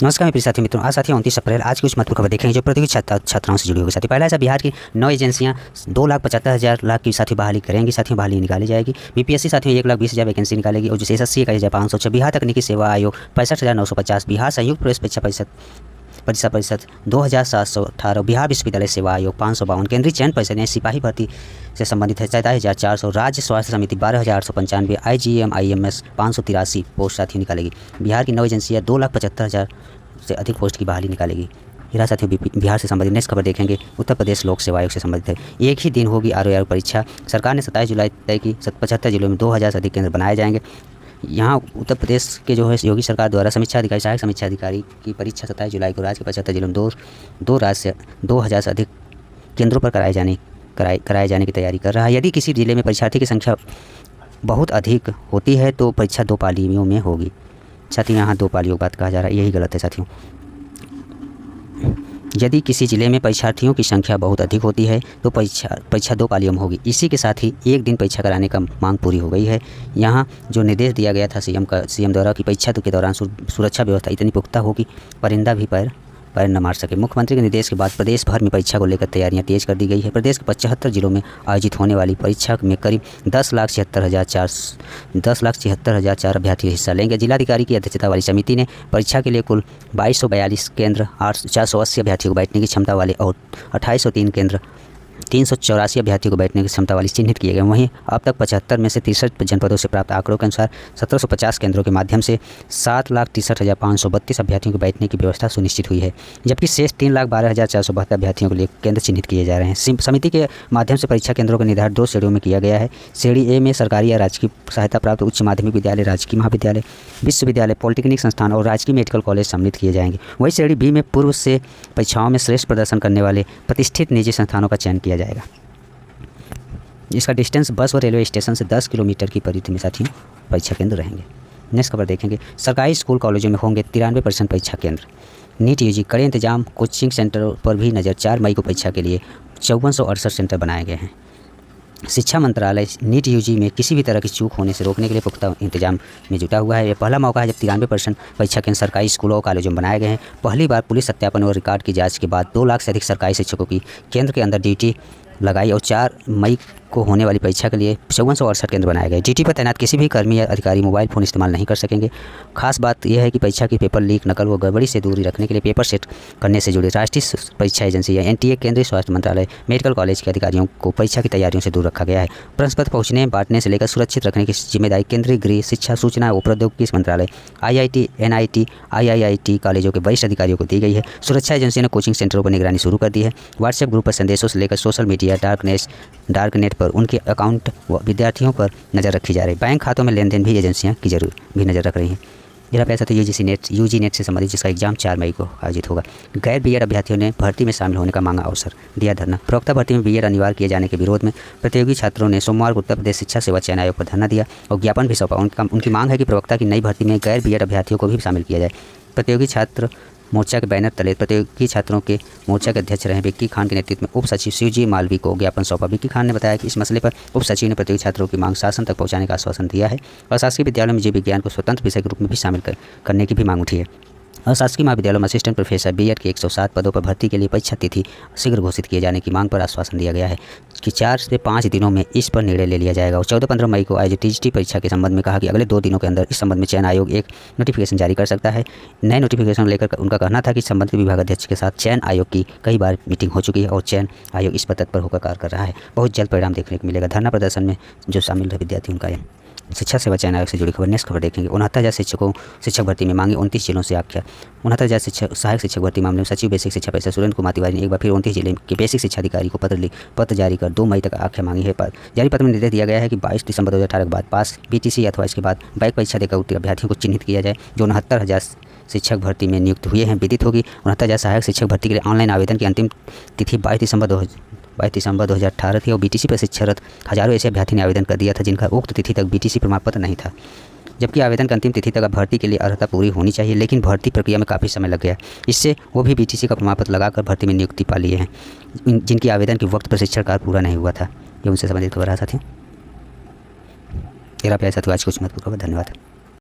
नमस्कार मेरे प्रिय साथी मित्रों, आज साथियों 29 अप्रैल आज की कुछ महत्वपूर्ण खबर देखेंगे जो प्रतियोगी छात्राओं से जुड़ी होगी। साथी पहला ऐसा बिहार की 9 एजेंसियां 2,75,000 लाख की साथी बहाली करेंगी। साथियों बहाली निकाली जाएगी। बीपीएससी साथियों 1,20,000 वैकेंसी निकालेगी और जो एसएससी 21,500। बिहार तकनीकी सेवा आयोग 65,950। बिहार संयुक्त प्रवेश परीक्षा परिषद 2,718। बिहार विश्वविद्यालय सेवा आयोग 552। केंद्रीय चयन परिषद ने सिपाही भर्ती से संबंधित है 27,400। राज्य स्वास्थ्य समिति 12,895। IGM-IMS 583 पोस्ट साथियों निकालेगी। बिहार की 9 एजेंसियाँ 2,75,000 से अधिक पोस्ट की बहाली निकालेगी। यह साथियों बिहार से संबंधित नेक्स्ट खबर देखेंगे। उत्तर प्रदेश लोक सेवा आयोग से संबंधित है। एक ही दिन होगी ROR परीक्षा। सरकार ने 27 जुलाई तय की। 75 जिलों में 2,000 से अधिक केंद्र बनाए जाएंगे। यहाँ उत्तर प्रदेश के जो है योगी सरकार द्वारा समीक्षा अधिकारी सहायक समीक्षा अधिकारी की परीक्षा 27 जुलाई को राज्य के 75 जिलों में दो राज्य से 2,000 से अधिक केंद्रों पर कराए जाने की तैयारी कर रहा है। यदि किसी जिले में परीक्षार्थी की संख्या बहुत अधिक होती है तो परीक्षा 2 पालियों में होगी। साथियों यहाँ 2 पालियों की बात कहा जा रहा है, यही गलत है साथियों। यदि किसी ज़िले में परीक्षार्थियों की संख्या बहुत अधिक होती है तो परीक्षा 2 पालियों में होगी। इसी के साथ ही एक दिन परीक्षा कराने का मांग पूरी हो गई है। यहाँ जो निर्देश दिया गया था सीएम द्वारा कि परीक्षा के दौरान सुरक्षा व्यवस्था इतनी पुख्ता हो कि परिंदा भी पैर न मार सके। मुख्यमंत्री के निर्देश के बाद प्रदेश भर में परीक्षा को लेकर तैयारियां तेज कर दी गई है। प्रदेश के 75 जिलों में आयोजित होने वाली परीक्षा में करीब 10,76,400 अभ्यर्थी हिस्सा लेंगे। जिलाधिकारी की अध्यक्षता वाली समिति ने परीक्षा के लिए कुल 2,242 केंद्र 480 अभ्यर्थियों को बैठने की क्षमता वाले और 2,803 केंद्र 384 अभ्यर्थियों को बैठने की क्षमता वाली चिन्हित किए गए। वहीं अब तक 75 में से 63 जनपदों से प्राप्त आंकड़ों के अनुसार 1750 केंद्रों के माध्यम से 7,63,532 अभ्यर्थियों को बैठने की व्यवस्था सुनिश्चित हुई है, जबकि शेष 3,12,472 अभ्यर्थियों के लिए केंद्र चिन्हित किए जा रहे हैं। समिति के माध्यम से परीक्षा केंद्रों का निर्धारण 2 श्रेणियों में किया गया है। श्रेणी ए में सरकारी या राजकीय सहायता प्राप्त उच्च माध्यमिक विद्यालय, राजकीय महाविद्यालय, विश्वविद्यालय, पॉलिटेक्निक संस्थान और राजकीय मेडिकल कॉलेज सम्मिलित किए जाएंगे। वहीं श्रेणी बी में पूर्व से परीक्षाओं में श्रेष्ठ प्रदर्शन करने वाले प्रतिष्ठित निजी संस्थानों का चयन किया जाएगा। इसका डिस्टेंस बस और रेलवे स्टेशन से 10 किलोमीटर की परिधि में साथियों परीक्षा केंद्र रहेंगे। नेक्स्ट खबर देखेंगे। सरकारी स्कूल कॉलेजों में होंगे 93% परीक्षा केंद्र। नीट यूजी कड़े इंतजाम, कोचिंग सेंटरों पर भी नज़र। 4 मई को परीक्षा के लिए 5468 सेंटर बनाए गए हैं। शिक्षा मंत्रालय नीट यूजी में किसी भी तरह की चूक होने से रोकने के लिए पुख्ता इंतजाम में जुटा हुआ है। यह पहला मौका है जब 93% परीक्षा केंद्र सरकारी स्कूलों और कॉलेजों में बनाए गए हैं। पहली बार पुलिस सत्यापन और रिकॉर्ड की जांच के बाद 2 लाख से अधिक सरकारी शिक्षकों की केंद्र के अंदर ड्यूटी लगाई और 4 मई को होने वाली परीक्षा के लिए 5468 केंद्र बनाए गए। ड्यूटी पर तैनात किसी भी कर्मी या अधिकारी मोबाइल फ़ोन इस्तेमाल नहीं कर सकेंगे। खास बात यह है कि परीक्षा की पेपर लीक, नकल व गड़बड़ी से दूरी रखने के लिए पेपर सेट करने से जुड़े राष्ट्रीय परीक्षा एजेंसी या NTA, केंद्रीय स्वास्थ्य मंत्रालय, मेडिकल कॉलेज के अधिकारियों को परीक्षा की तैयारियों से दूर रखा गया है। प्रश्न पत्र पहुँचने, बांटने से लेकर सुरक्षित रखने की जिम्मेदारी केंद्रीय गृह, शिक्षा, सूचना व प्रौद्योगिकी मंत्रालय, IIT, NIT, IIIT कॉलेजों के वरिष्ठ अधिकारियों को दी गई है। सुरक्षा एजेंसी ने कोचिंग सेंटरों पर निगरानी शुरू कर दी है। व्हाट्सएप ग्रुप पर संदेशों से लेकर सोशल मीडिया, डार्कनेट पर उनके अकाउंट व विद्यार्थियों पर नज़र रखी जा रही है। बैंक खातों में लेन देन भी एजेंसियां की जरूर भी नज़र रख रही हैं। जिला पैसा तो यूजी नेट से संबंधित जिसका एग्जाम 4 मई को आयोजित होगा। गैर बीएड अभ्यर्थियों ने भर्ती में शामिल होने का मांगा अवसर, दिया धरना। प्रवक्ता भर्ती में बीएड अनिवार्य किए जाने के विरोध में प्रतियोगी छात्रों ने सोमवार को उत्तर प्रदेश शिक्षा सेवा चयन आयोग पर धरना दिया और ज्ञापन भी सौंपा। उनकी मांग है कि प्रवक्ता की नई भर्ती में गैर बीएड अभ्यर्थियों को भी शामिल किया जाए। प्रतियोगी छात्र मोर्चा के बैनर तले प्रतियोगी छात्रों के मोर्चा के अध्यक्ष रहे विक्की खान के नेतृत्व में उप सचिव शिवजी मालवी को ज्ञापन सौंपा। विक्की खान ने बताया कि इस मसले पर उप सचिव ने प्रतियोगी छात्रों की मांग शासन तक पहुंचाने का आश्वासन दिया है और शासकीय विद्यालयों में जीव विज्ञान को स्वतंत्र विषय के रूप में भी शामिल करने की भी मांग उठी है। और शासकीय महाविद्यालयों में असिस्टेंट प्रोफेसर बीएड के 107 पदों पर भर्ती के लिए परीक्षा तिथि शीघ्र घोषित किए जाने की मांग पर आश्वासन दिया गया है कि 4 से 5 दिनों में इस पर निर्णय ले लिया जाएगा। और 14-15 मई को आयोजित TGT परीक्षा के संबंध में कहा कि अगले 2 दिनों के अंदर इस संबंध में चयन आयोग एक नोटिफिकेशन जारी कर सकता है। नए नोटिफिकेशन लेकर उनका कहना था कि संबंधित विभागाध्यक्ष के साथ चयन आयोग की कई बार मीटिंग हो चुकी है और चयन आयोग इस पर तत्पर होकर कार्य कर रहा है। बहुत जल्द परिणाम देखने को मिलेगा। धरना प्रदर्शन में जो शामिल है विद्यार्थी उनका है। शिक्षा सेवा चयन आयोग से जुड़ी खबर। नेक्स्ट खबर देखेंगे। 69,000 शिक्षक भर्ती में मांगे 29 जिलों से आख्या। 69,000 सहायक शिक्षक भर्ती मामले में सचिव बेसिक शिक्षा परिषद सुरेंद्र कुमार तिवारी ने एक बार फिर 29 जिले के बेसिक शिक्षा अधिकारी को पत्र जारी कर 2 मई तक आख्या मांगी है। जारी पत्र में निर्देश दिया गया है कि 22 दिसंबर 2018 के बाद पास BTC अथवा इसके बाद बैक परीक्षा देकर उत्तीर्ण अभ्यर्थियों को चिन्हित किया जाए जो 69,000 शिक्षक भर्ती में नियुक्त हुए हैं। विदित होगी 69,000 सहायक शिक्षक भर्ती के लिए ऑनलाइन आवेदन की अंतिम तिथि 22 दिसंबर 2018 थी और BTC पर शिक्षारत हजारों ऐसे अभ्यर्थी ने आवेदन कर दिया था जिनका उक्त तिथि तक BTC प्रमाण पत्र नहीं था, जबकि आवेदन की अंतिम तिथि तक भर्ती के लिए अर्हता पूरी होनी चाहिए, लेकिन भर्ती प्रक्रिया में काफ़ी समय लग गया। इससे वो भी BTC का प्रमाण पत्र लगाकर भर्ती में नियुक्ति पा लिए हैं जिनकी आवेदन के वक्त प्रशिक्षण कार्य पूरा नहीं हुआ था। ये उनसे संबंधित खबर रहा साथियों। मेरा प्यार साथियों, आज कुछ महत्वपूर्ण खबर। धन्यवाद।